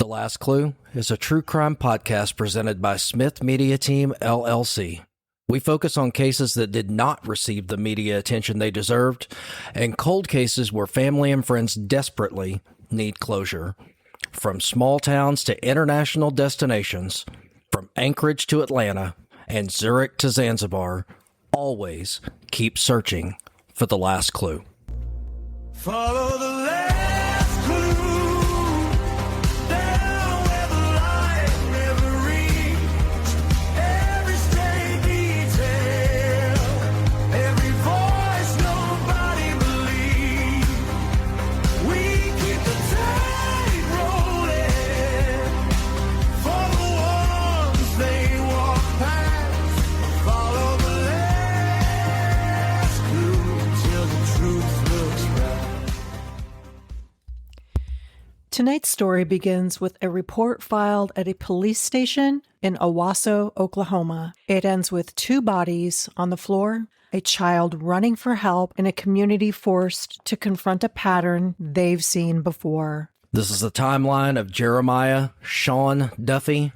The Last Clue is a true crime podcast presented by Smith Media Team, LLC. We focus on cases that did not receive the media attention they deserved, and cold cases where family and friends desperately need closure. From small towns to international destinations, from Anchorage to Atlanta, and Zurich to Zanzibar, always keep searching for the last clue. Follow the last clue down where the light never reached. Every stray detail, every voice nobody believed. We keep the tide rolling for the ones they walk past. Follow the last clue till the truth looks right. Tonight's story begins with a report filed at a police station in Owasso, Oklahoma. It ends with 2 bodies on the floor, a child running for help, and a community forced to confront a pattern they've seen before. This is the timeline of Jeremiah Shawn Duffey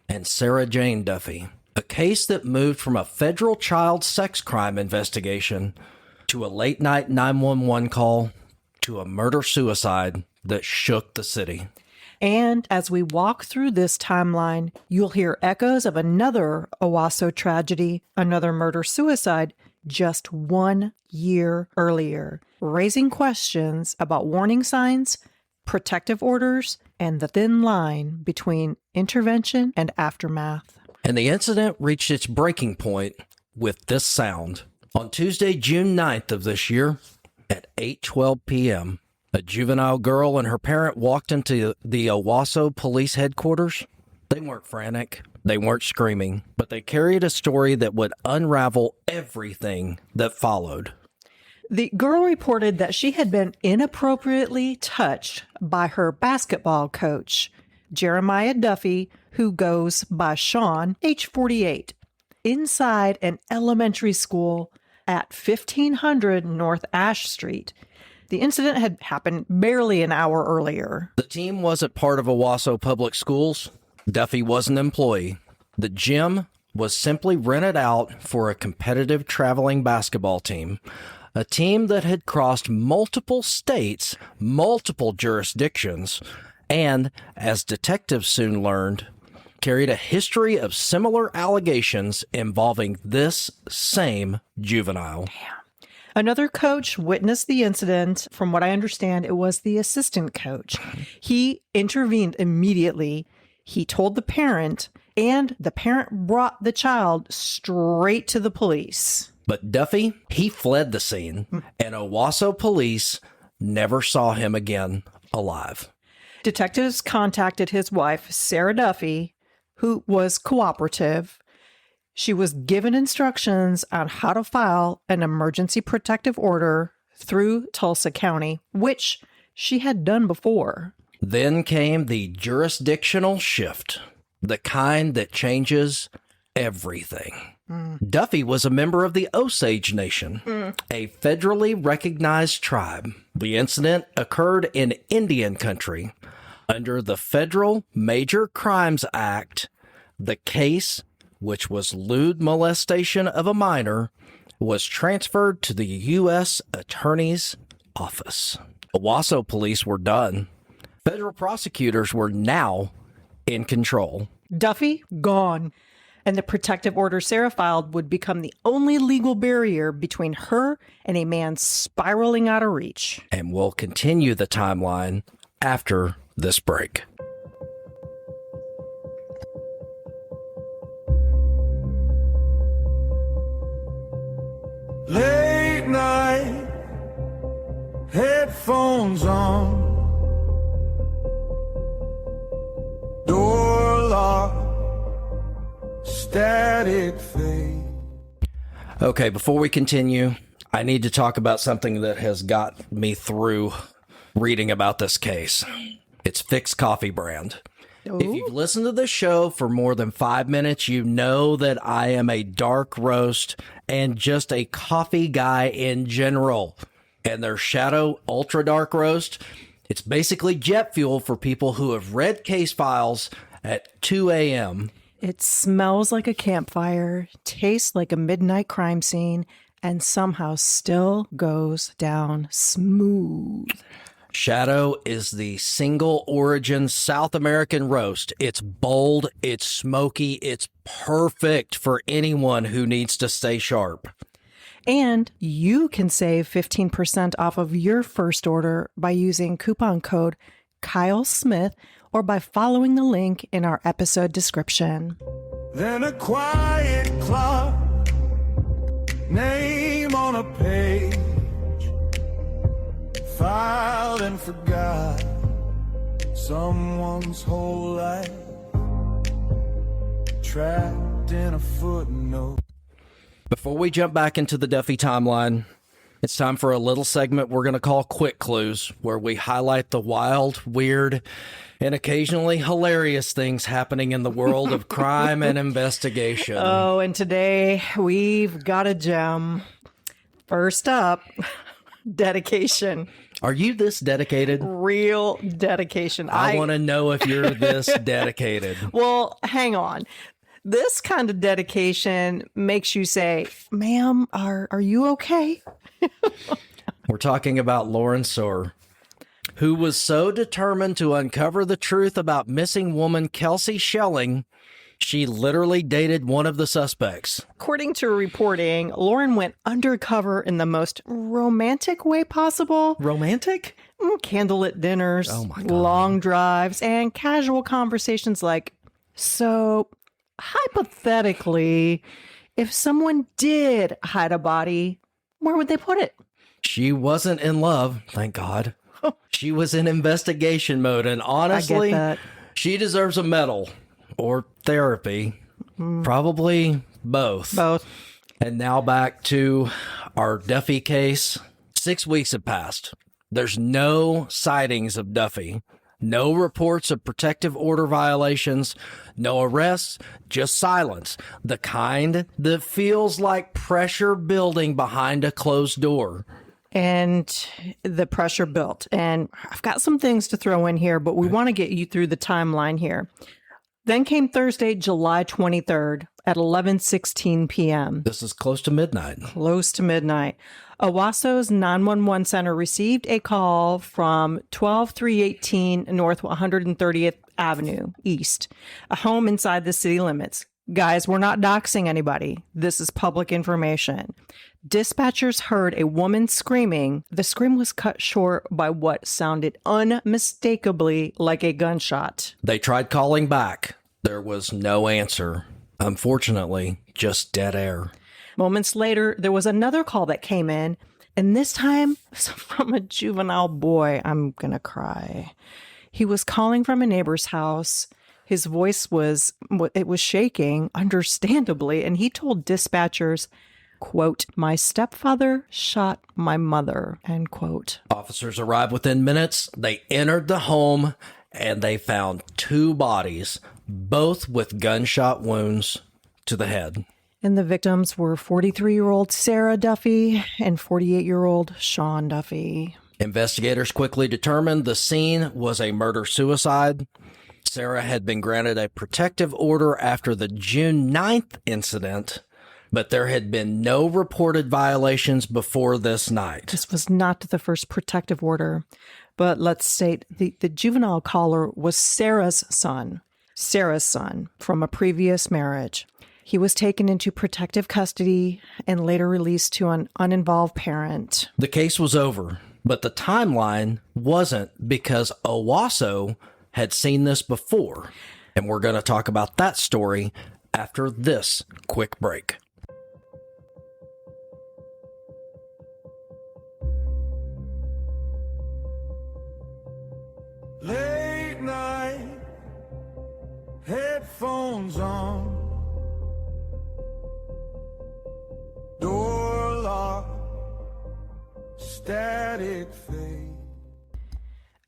and Sara Jane Duffey, a case that moved from a federal child sex crime investigation to a late-night 911 call to a murder-suicide that shook the city. And as we walk through this timeline, you'll hear echoes of another Owasso tragedy, another murder-suicide, just 1 year earlier, raising questions about warning signs, protective orders, and the thin line between intervention and aftermath. And the incident reached its breaking point with this sound. On Tuesday, June 9th of this year, at 8:12 p.m., a juvenile girl and her parent walked into the Owasso police headquarters. They weren't frantic, they weren't screaming, but they carried a story that would unravel everything that followed. The girl reported that she had been inappropriately touched by her basketball coach, Jeremiah Duffey, who goes by Shawn, age 48, inside an elementary school at 1500 North Ash Street. The incident had happened barely an hour earlier. The team wasn't part of Owasso Public Schools. Duffey was an employee. The gym was simply rented out for a competitive traveling basketball team, a team that had crossed multiple states, multiple jurisdictions, and, as detectives soon learned, carried a history of similar allegations involving this same juvenile. Another coach witnessed the incident. From what I understand, it was the assistant coach. He intervened immediately. He told the parent, and the parent brought the child straight to the police. But Duffey, he fled the scene, and Owasso police never saw him again alive. Detectives contacted his wife, Sara Duffey, who was cooperative. She was given instructions on how to file an emergency protective order through Tulsa County, which she had done before. Then came the jurisdictional shift, the kind that changes everything. Duffey was a member of the Osage Nation, a federally recognized tribe. The incident occurred in Indian country. Under the Federal Major Crimes Act, the case, which was lewd molestation of a minor, was transferred to the U.S. Attorney's Office. Owasso police were done. Federal prosecutors were now in control. Duffey, gone. And the protective order Sara filed would become the only legal barrier between her and a man spiraling out of reach. And we'll continue the timeline after this break. Late night, headphones on, door locked, static fade. Okay, before we continue, I need to talk about something that has got me through reading about this case. It's Fixed Coffee brand. Ooh. If you've listened to this show for more than 5 minutes, you know that I am a dark roast and just a coffee guy in general. And their Shadow Ultra Dark Roast It's basically jet fuel for people who have read case files at 2 a.m. It smells like a campfire, tastes like a midnight crime scene, and somehow still goes down smooth. Shadow is the single origin South American roast. It's bold, it's smoky, it's perfect for anyone who needs to stay sharp. And you can save 15% off of your first order by using coupon code Kyle Smith or by following the link in our episode description. Then a quiet clock, name on a page, filed and forgot, someone's whole life, trapped in a footnote. Before we jump back into the Duffey timeline, it's time for a little segment we're going to call Quick Clues, where we highlight the wild, weird, and occasionally hilarious things happening in the world of crime and investigation. Oh, and today we've got a gem. First up, dedication. Are you this dedicated? Real dedication. I want to know if you're this dedicated. Well, hang on. This kind of dedication makes you say, ma'am, are you okay? We're talking about Lauren Soar, who was so determined to uncover the truth about missing woman Kelsey Schelling, she literally dated one of the suspects. According to reporting, Lauren went undercover in the most romantic way possible. Romantic? Candlelit dinners, Oh my God. long drives, and casual conversations like, so hypothetically, if someone did hide a body, where would they put it? She wasn't in love, thank God. She was in investigation mode, and honestly, that. she deserves a medal or therapy. Probably both. Both. And now back to our Duffey case. 6 weeks have passed. There's no sightings of Duffey. No reports of protective order violations. No arrests. Just silence. The kind that feels like pressure building behind a closed door. And the pressure built. And I've got some things to throw in here, but we want to get you through the timeline here. Then came Thursday, July 23rd at 11:16 p.m. This is close to midnight. Close to midnight. Owasso's 911 center received a call from 12318 North 130th Avenue East, a home inside the city limits. Guys, we're not doxing anybody. This is public information. Dispatchers heard a woman screaming. The scream was cut short by what sounded unmistakably like a gunshot. They tried calling back. There was no answer. Unfortunately, just dead air. Moments later, there was another call that came in, and this time from a juvenile boy. I'm gonna cry. He was calling from a neighbor's house. His voice was shaking, understandably, and he told dispatchers, quote, "My stepfather shot my mother," end quote. Officers arrived within minutes. They entered the home and they found 2 bodies, both with gunshot wounds to the head. And the victims were 43-year-old Sara Duffey and 48-year-old Shawn Duffey. Investigators quickly determined the scene was a murder-suicide. Sara had been granted a protective order after the June 9th incident, but there had been no reported violations before this night. This was not the first protective order, but let's state the juvenile caller was Sara's son from a previous marriage. He was taken into protective custody and later released to an uninvolved parent. The case was over, but the timeline wasn't, because Owasso had seen this before. And we're going to talk about that story after this quick break. Late night, headphones on, door locked, static fade.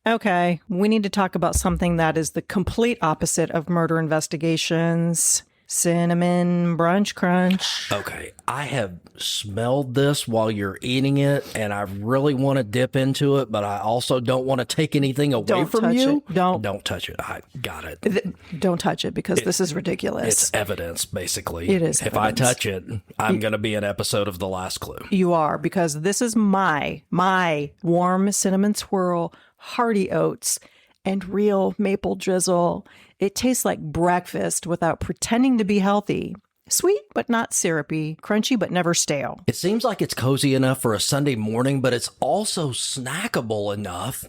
Okay, we need to talk about something that is the complete opposite of murder investigations. Cinnamon Brunch Crunch. Okay, I have smelled this while you're eating it, and I really want to dip into it, but I also don't want to take anything away Don't from touch you. it. Don't touch it. I got it. Don't touch it because this is ridiculous. It's evidence, basically. It is If I evidence. touch it, I'm going to be an episode of The Last Clue. You are, because this is my warm cinnamon swirl, hearty oats, and real maple drizzle. It tastes like breakfast without pretending to be healthy. Sweet, but not syrupy. Crunchy, but never stale. It seems like it's cozy enough for a Sunday morning, but it's also snackable enough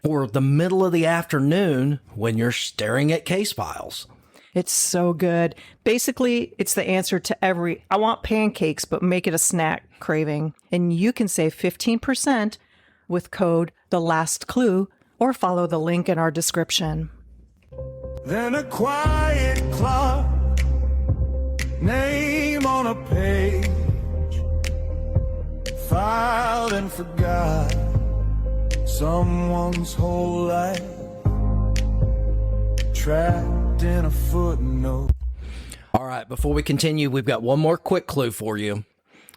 for the middle of the afternoon when you're staring at case files. It's so good. Basically, it's the answer to every, I want pancakes, but make it a snack craving. And you can save 15% with code The Last Clue or follow the link in our description. Then a quiet clock, name on a page, filed and forgot someone's whole life, trapped in a footnote. All right, before we continue, we've got one more quick clue for you.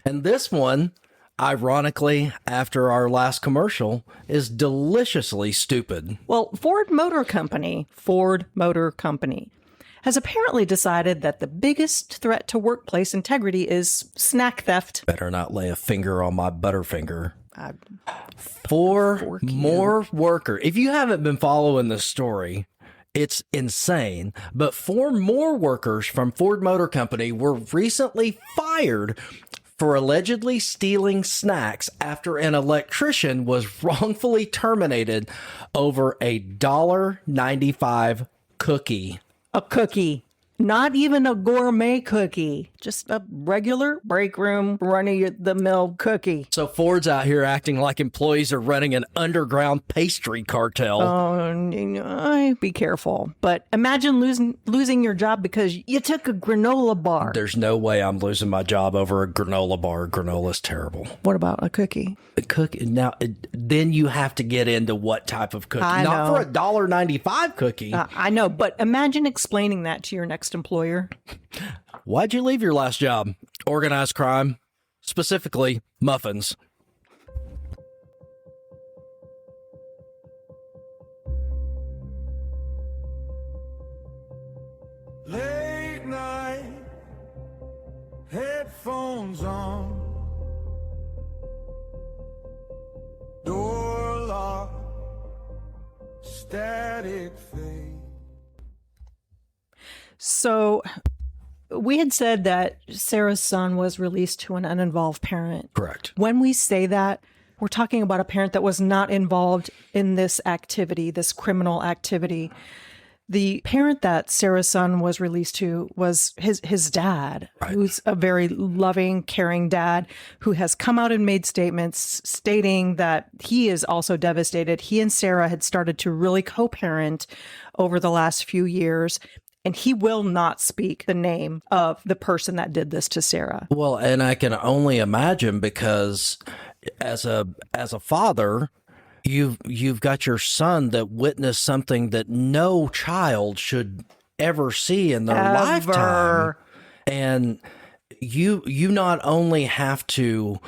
And this one, ironically, after our last commercial, is deliciously stupid. Well, Ford Motor Company, has apparently decided that the biggest threat to workplace integrity is snack theft. Better not lay a finger on my butterfinger. Four more workers. If you haven't been following this story, it's insane. But 4 more workers from Ford Motor Company were recently fired for allegedly stealing snacks after an electrician was wrongfully terminated over a $1.95 cookie. A cookie. Not even a gourmet cookie. Just a regular break room, run-of-the-mill cookie. So Ford's out here acting like employees are running an underground pastry cartel. Oh, be careful. But imagine losing your job because you took a granola bar. There's no way I'm losing my job over a granola bar. Granola's terrible. What about a cookie? Now, then you have to get into what type of cookie. I Not know. for a $1.95 cookie. I know, but imagine explaining that to your next employer. Why'd you leave your last job? Organized crime. Specifically, muffins. Late night, headphones on, door locked, static fade. So we had said that Sarah's son was released to an uninvolved parent. Correct. When we say that, we're talking about a parent that was not involved in this activity, this criminal activity. The parent that Sarah's son was released to was his dad, who's a very loving, caring dad who has come out and made statements stating that he is also devastated. He and Sara had started to really co-parent over the last few years. And he will not speak the name of the person that did this to Sara. Well, and I can only imagine because as a father, you've got your son that witnessed something that no child should ever see in their lifetime. And you not only have to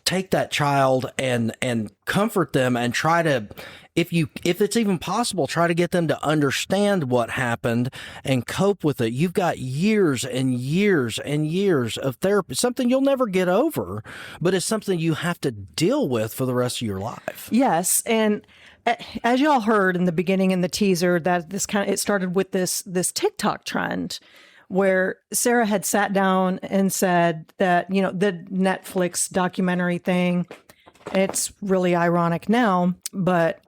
take that child and comfort them and try to, if it's even possible, try to get them to understand what happened and cope with it. You've got years and years and years of therapy, something you'll never get over, but it's something you have to deal with for the rest of your life. Yes, and as y'all heard in the beginning in the teaser, that it started with this TikTok trend where Sara had sat down and said that, the Netflix documentary thing, it's really ironic now, but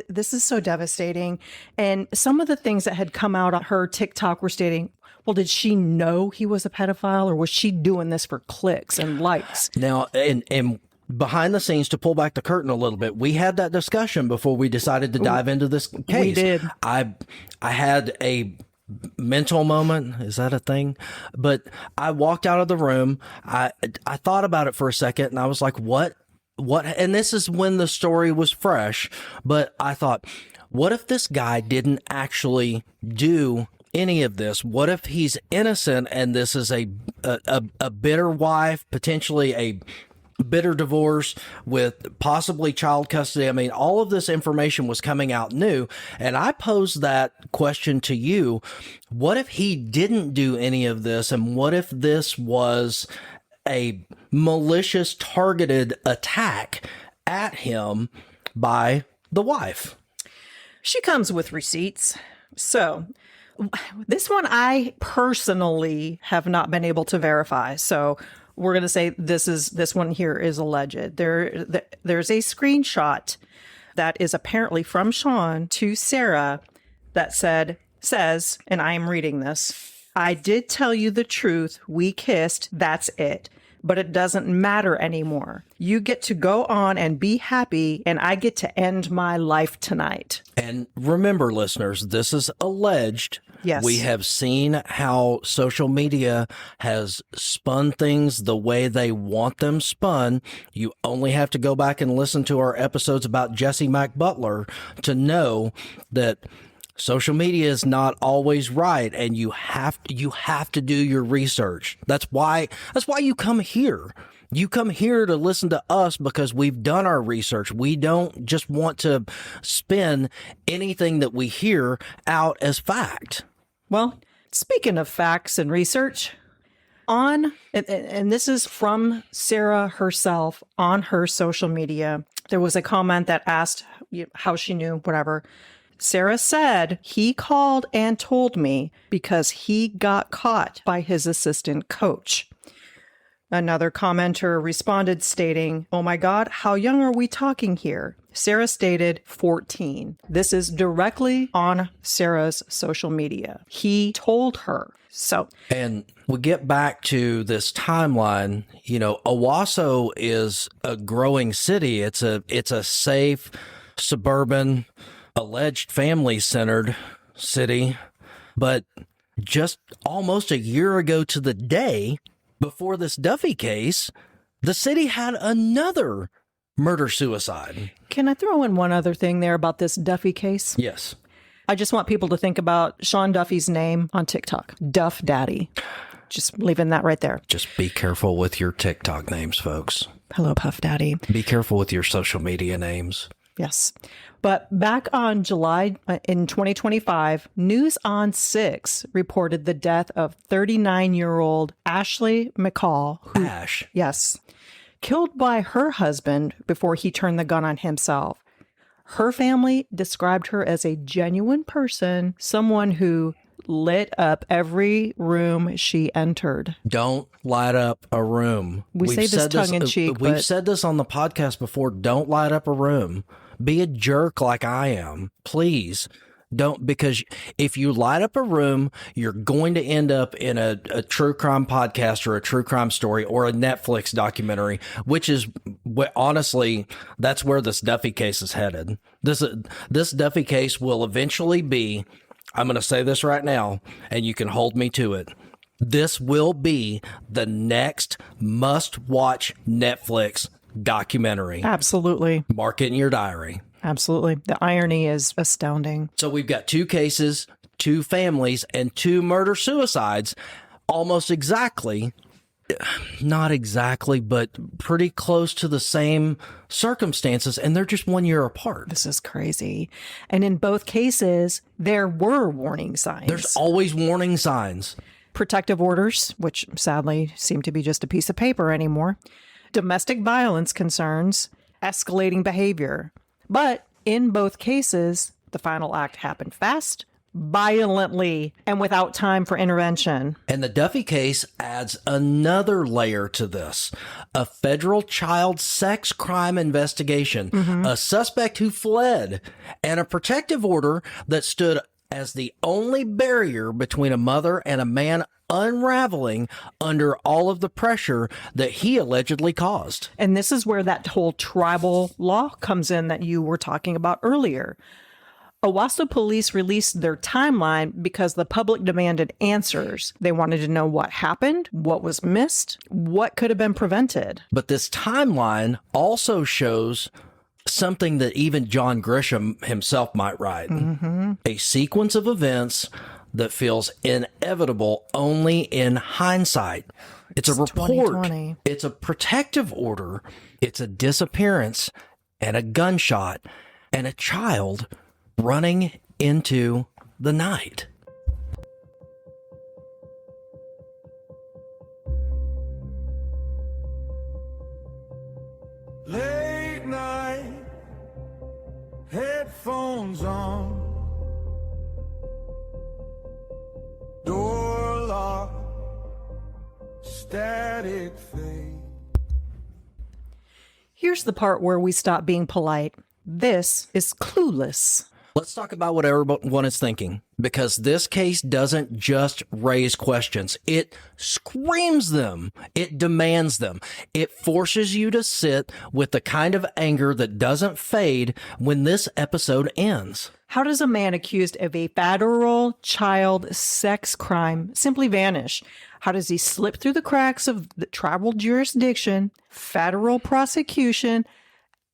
this is so devastating. And some of the things that had come out on her TikTok were stating, well, did she know he was a pedophile, or was she doing this for clicks and likes? Now, and behind the scenes, to pull back the curtain a little bit, we had that discussion before we decided to dive into this case. We did. I had a mental moment. Is that a thing? But I walked out of the room. I thought about it for a second, and I was like, what? And this is when the story was fresh, but I thought, what if this guy didn't actually do any of this? What if he's innocent and this is a bitter wife, potentially a bitter divorce with possibly child custody? I mean, all of this information was coming out new. And I posed that question to you. What if he didn't do any of this? And what if this was a malicious, targeted attack at him by the wife? She comes with receipts. So this one I personally have not been able to verify. So we're going to say this one here is alleged. There's a screenshot that is apparently from Shawn to Sara that says, and I am reading this, "I did tell you the truth. We kissed. That's it. But it doesn't matter anymore. You get to go on and be happy, and I get to end my life tonight." And remember, listeners, this is alleged. Yes. We have seen how social media has spun things the way they want them spun. You only have to go back and listen to our episodes about Jesse McButler to know that social media is not always right, and you have to do your research. That's why you come here. You come here to listen to us because we've done our research. We don't just want to spin anything that we hear out as fact. Well, speaking of facts and research, and this is from Sara herself on her social media, there was a comment that asked how she knew, whatever. Sara said, "He called and told me because he got caught by his assistant coach." Another commenter responded stating, "Oh my God, how young are we talking here?" Sara stated 14. This is directly on Sara's social media. He told her. So, and we get back to this timeline. You know, Owasso is a growing city. It's a safe, suburban, alleged family-centered city. But just almost a year ago to the day before this Duffey case, the city had another murder-suicide. Can I throw in one other thing there about this Duffey case? Yes. I just want people to think about Shawn Duffey's name on TikTok. Duff Daddy. Just leaving that right there. Just be careful with your TikTok names, folks. Hello, Puff Daddy. Be careful with your social media names. Yes. But back on July in 2025, News on 6 reported the death of 39-year-old Ashley McCall. Ash. Yes. Killed by her husband before he turned the gun on himself. Her family described her as a genuine person, someone who lit up every room she entered. Don't light up a room. We say this tongue in cheek. We've said this on the podcast before. Don't light up a room. Be a jerk like I am. Please don't, because if you light up a room, you're going to end up in a true crime podcast or a true crime story or a Netflix documentary, which is honestly, that's where this Duffey case is headed. This Duffey case will eventually be, I'm going to say this right now, and you can hold me to it. This will be the next must-watch Netflix documentary. Absolutely. Mark it in your diary. Absolutely. The irony is astounding. So we've got 2 cases, 2 families, and 2 murder-suicides, almost exactly, not exactly, but pretty close to the same circumstances, and they're just 1 year apart. This is crazy. And in both cases, there were warning signs. There's always warning signs. Protective orders, which sadly seem to be just a piece of paper anymore. Domestic violence concerns, escalating behavior. But in both cases, the final act happened fast, violently, and without time for intervention. And the Duffey case adds another layer to this. A federal child sex crime investigation, a suspect who fled, and a protective order that stood as the only barrier between a mother and a man unraveling under all of the pressure that he allegedly caused. And this is where that whole tribal law comes in that you were talking about earlier. Owasso police released their timeline because the public demanded answers. They wanted to know what happened, what was missed, what could have been prevented. But this timeline also shows something that even John Grisham himself might write. A sequence of events that feels inevitable only in hindsight. It's a report. 2020. It's a protective order. It's a disappearance and a gunshot and a child running into the night. Late night, headphones on, door lock, static fade. Here's the part where we stop being polite. This is Clueless. Let's talk about what everyone is thinking, because this case doesn't just raise questions. It screams them. It demands them. It forces you to sit with the kind of anger that doesn't fade when this episode ends. How does a man accused of a federal child sex crime simply vanish? How does he slip through the cracks of the tribal jurisdiction, federal prosecution,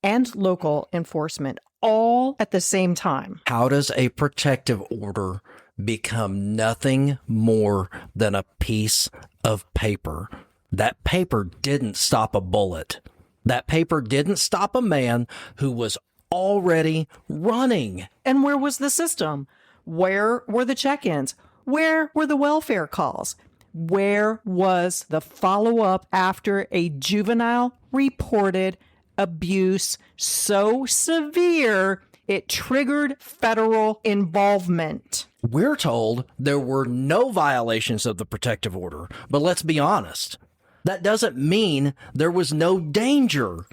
and local enforcement, all at the same time? How does a protective order become nothing more than a piece of paper? That paper didn't stop a bullet. That paper didn't stop a man who was already running. And where was the system? Where were the check-ins? Where were the welfare calls? Where was the follow-up after a juvenile reported abuse so severe it triggered federal involvement? We're told there were no violations of the protective order, but let's be honest. That doesn't mean there was no danger.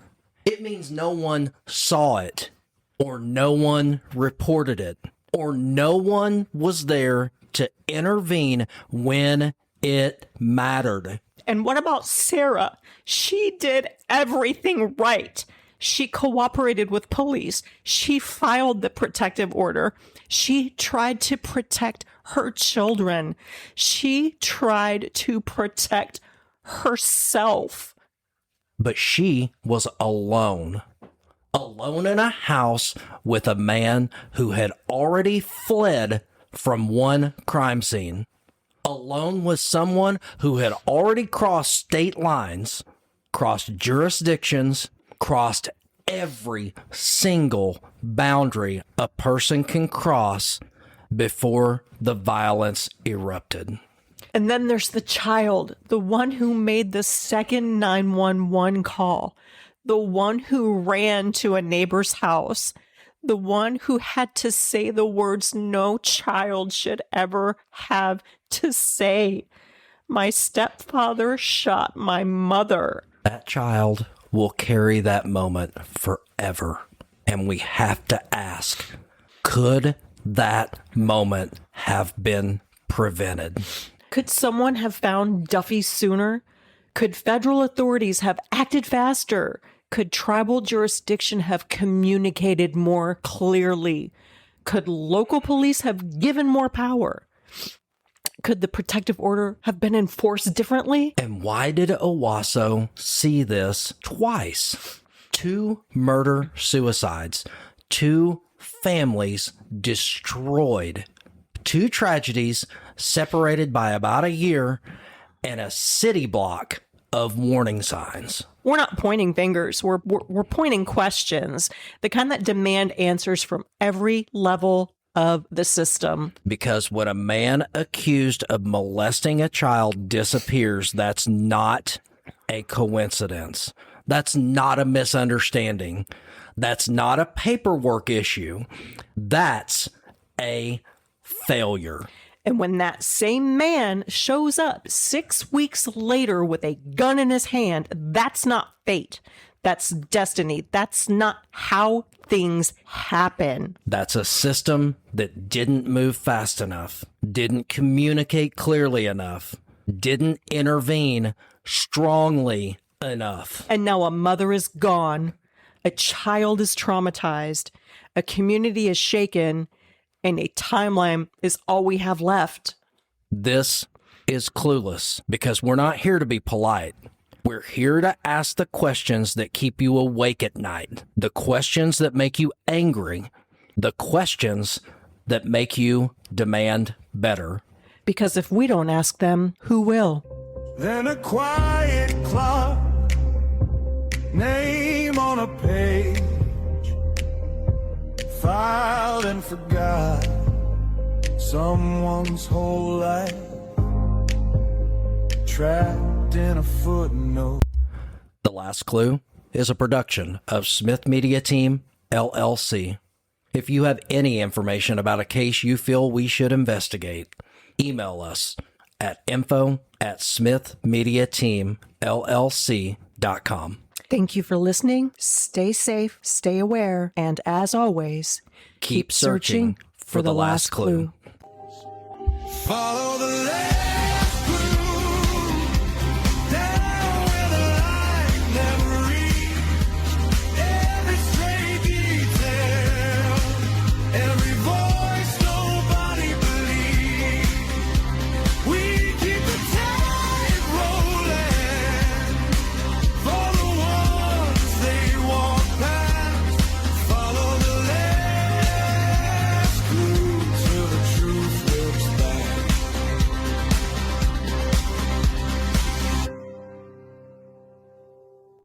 It means no one saw it, or no one reported it, or no one was there to intervene when it mattered. And what about Sara? She did everything right. She cooperated with police. She filed the protective order. She tried to protect her children. She tried to protect herself. But she was alone. Alone in a house with a man who had already fled from one crime scene. Alone with someone who had already crossed state lines, crossed jurisdictions, crossed every single boundary a person can cross before the violence erupted. And then there's the child, the one who made the second 911 call, the one who ran to a neighbor's house, the one who had to say the words no child should ever have to say. My stepfather shot my mother. That child will carry that moment forever. And we have to ask, could that moment have been prevented? Could someone have found Duffey sooner? Could federal authorities have acted faster? Could tribal jurisdiction have communicated more clearly? Could local police have given more power? Could the protective order have been enforced differently? And why did Owasso see this twice? 2 murder-suicides, 2 families destroyed, 2 tragedies separated by about a year, and a city block of warning signs. We're not pointing fingers. We're pointing questions, the kind that demand answers from every level of the system. Because when a man accused of molesting a child disappears, that's not a coincidence. That's not a misunderstanding. That's not a paperwork issue. That's a failure. And when that same man shows up 6 weeks later with a gun in his hand, that's not fate. That's destiny. That's not how things happen. That's a system that didn't move fast enough, didn't communicate clearly enough, didn't intervene strongly enough. And now a mother is gone, a child is traumatized, a community is shaken, and a timeline is all we have left. This is Clueless, because we're not here to be polite. We're here to ask the questions that keep you awake at night, the questions that make you angry, the questions that make you demand better. Because if we don't ask them, who will? Then a quiet clock, name on a page, filed and forgot, someone's whole life, trapped in a footnote. The Last Clue is a production of Smith Media Team, LLC. If you have any information about a case you feel we should investigate, email us at info@smithmediateamllc.com. Thank you for listening. Stay safe, stay aware, and as always, Keep searching for the last clue. Follow the